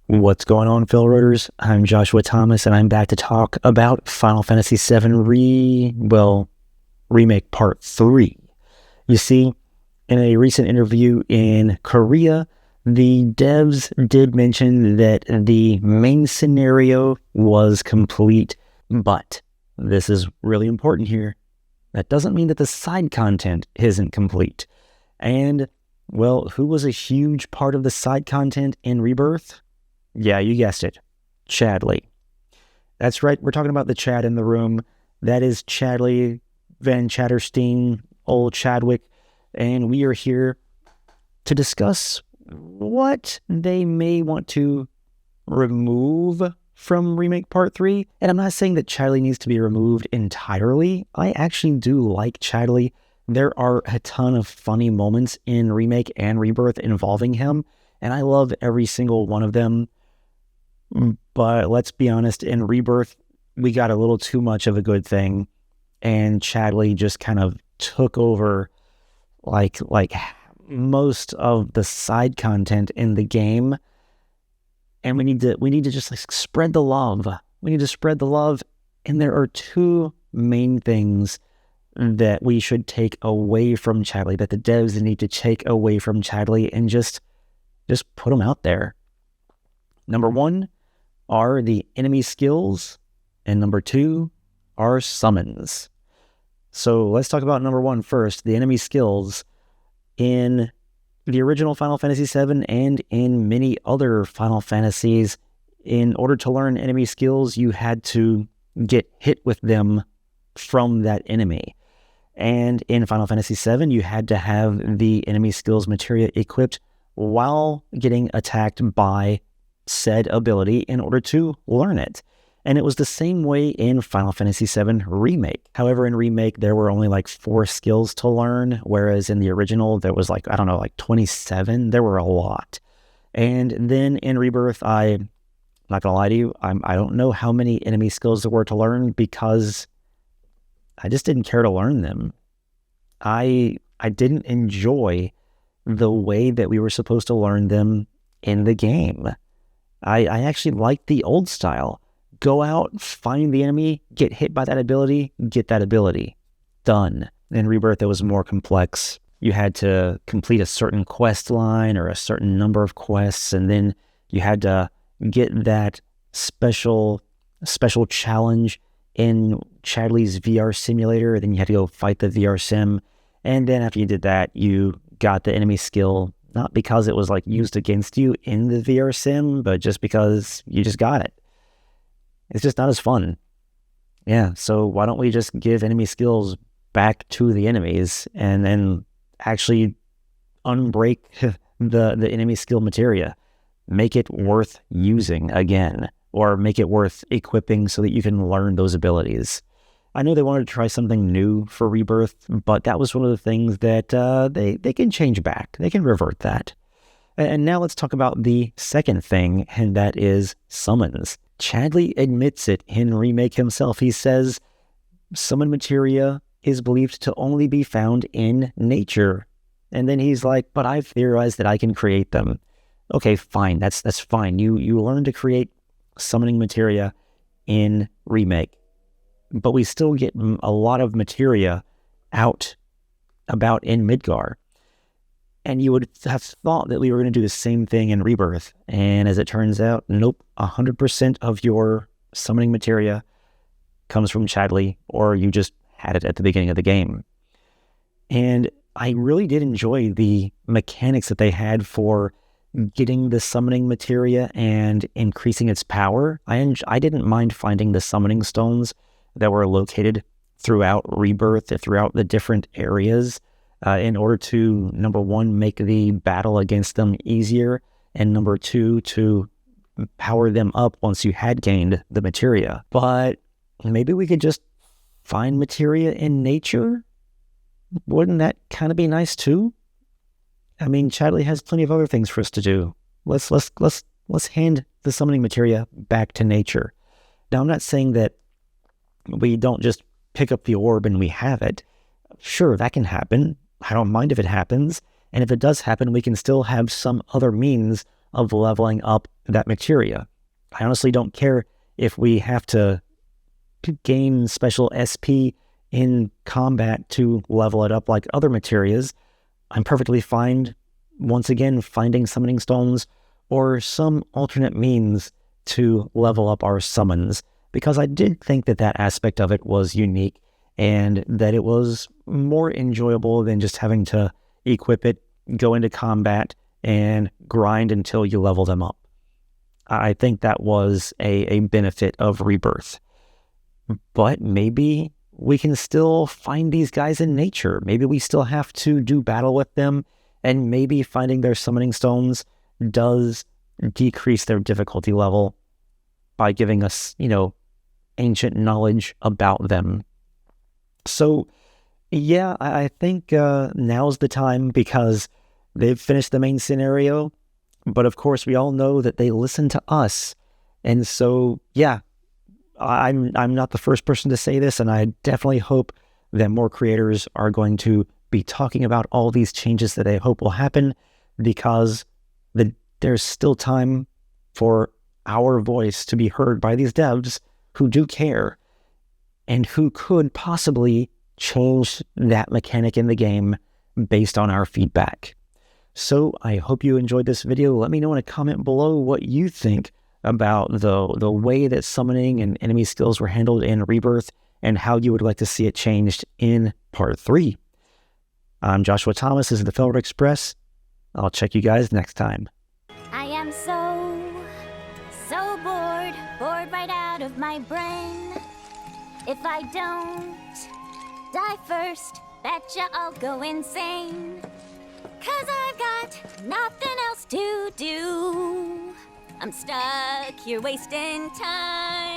What's going on, Failroaders? I'm Joshua Thomas, and I'm back to talk about Final Fantasy VII Remake Part 3. You see, in a recent interview in Korea, the devs did mention that the main scenario was complete, but this is really important here. That doesn't mean that the side content isn't complete. And, well, who was a huge part of the side content in Rebirth? Yeah, you guessed it. Chadley. That's right, we're talking about the Chad in the room. That is Chadley, Van Chatterstein, old Chadwick, and we are here to discuss what they may want to remove from Remake Part 3. And I'm not saying that Chadley needs to be removed entirely. I actually do like Chadley. There are a ton of funny moments in Remake and Rebirth involving him, and I love every single one of them. But let's be honest, in Rebirth, we got a little too much of a good thing, and Chadley just kind of took over like most of the side content in the game. And we need to just like spread the love. We need to spread the love, and there are two main things that we should take away from Chadley, that the devs need to take away from Chadley and just put them out there. Number one are the enemy skills, and number two are summons. So let's talk about number one first, the enemy skills. In the original Final Fantasy VII and in many other Final Fantasies, in order to learn enemy skills, you had to get hit with them from that enemy. And in Final Fantasy VII, you had to have the enemy skills materia equipped while getting attacked by said ability in order to learn it. And it was the same way in Final Fantasy VII Remake. However, in Remake, there were only like 4 skills to learn, whereas in the original, there was like 27. There were a lot. And then in Rebirth, I'm not gonna lie to you, I don't know how many enemy skills there were to learn because I just didn't care to learn them. I didn't enjoy the way that we were supposed to learn them in the game. I actually liked the old style. Go out, find the enemy, get hit by that ability, get that ability. Done. In Rebirth, it was more complex. You had to complete a certain quest line or a certain number of quests, and then you had to get that special challenge in Chadley's VR simulator. Then you had to go fight the VR sim. And then after you did that, you got the enemy skill, not because it was like used against you in the VR sim, but just because you just got it. It's just not as fun. Yeah, so why don't we just give enemy skills back to the enemies and then actually unbreak the enemy skill materia. Make it worth using again, or make it worth equipping so that you can learn those abilities. I know they wanted to try something new for Rebirth, but that was one of the things that they can change back. They can revert that. And now let's talk about the second thing, and that is summons. Chadley admits it in Remake himself. He says, summon materia is believed to only be found in nature. And then he's like, but I've theorized that I can create them. Okay, fine, that's fine. You learn to create summoning materia in Remake, but we still get a lot of materia out about in Midgar. And you would have thought that we were going to do the same thing in Rebirth. And as it turns out, nope, 100% of your summoning materia comes from Chadley, or you just had it at the beginning of the game. And I really did enjoy the mechanics that they had for getting the summoning materia and increasing its power. I didn't mind finding the summoning stones that were located throughout Rebirth, throughout the different areas, in order to, number one, make the battle against them easier, and number two, to power them up once you had gained the materia. But maybe we could just find materia in nature? Wouldn't that kind of be nice too? I mean, Chadley has plenty of other things for us to do. Let's hand the summoning materia back to nature. Now, I'm not saying that we don't just pick up the orb and we have it. Sure, that can happen. I don't mind if it happens. And if it does happen, we can still have some other means of leveling up that materia. I honestly don't care if we have to gain special SP in combat to level it up like other materias. I'm perfectly fine, once again, finding summoning stones or some alternate means to level up our summons, because I did think that that aspect of it was unique and that it was more enjoyable than just having to equip it, go into combat, and grind until you level them up. I think that was a benefit of Rebirth. But maybe we can still find these guys in nature. Maybe we still have to do battle with them, and maybe finding their summoning stones does decrease their difficulty level by giving us, ancient knowledge about them. So, yeah, I think now's the time, because they've finished the main scenario, but of course we all know that they listen to us. And so, yeah, I'm not the first person to say this, and I definitely hope that more creators are going to be talking about all these changes that they hope will happen, because there's still time for our voice to be heard by these devs who do care and who could possibly change that mechanic in the game based on our feedback. So I hope you enjoyed this video. Let me know in a comment below what you think about the way that summoning and enemy skills were handled in Rebirth, and how you would like to see it changed in Part 3. I'm Joshua Thomas. This is the FailroadExpress. I'll check you guys next time. I am so bored right out of my brain. If I don't die first, betcha I'll go insane. 'Cause I've got nothing else to do. I'm stuck here wasting time.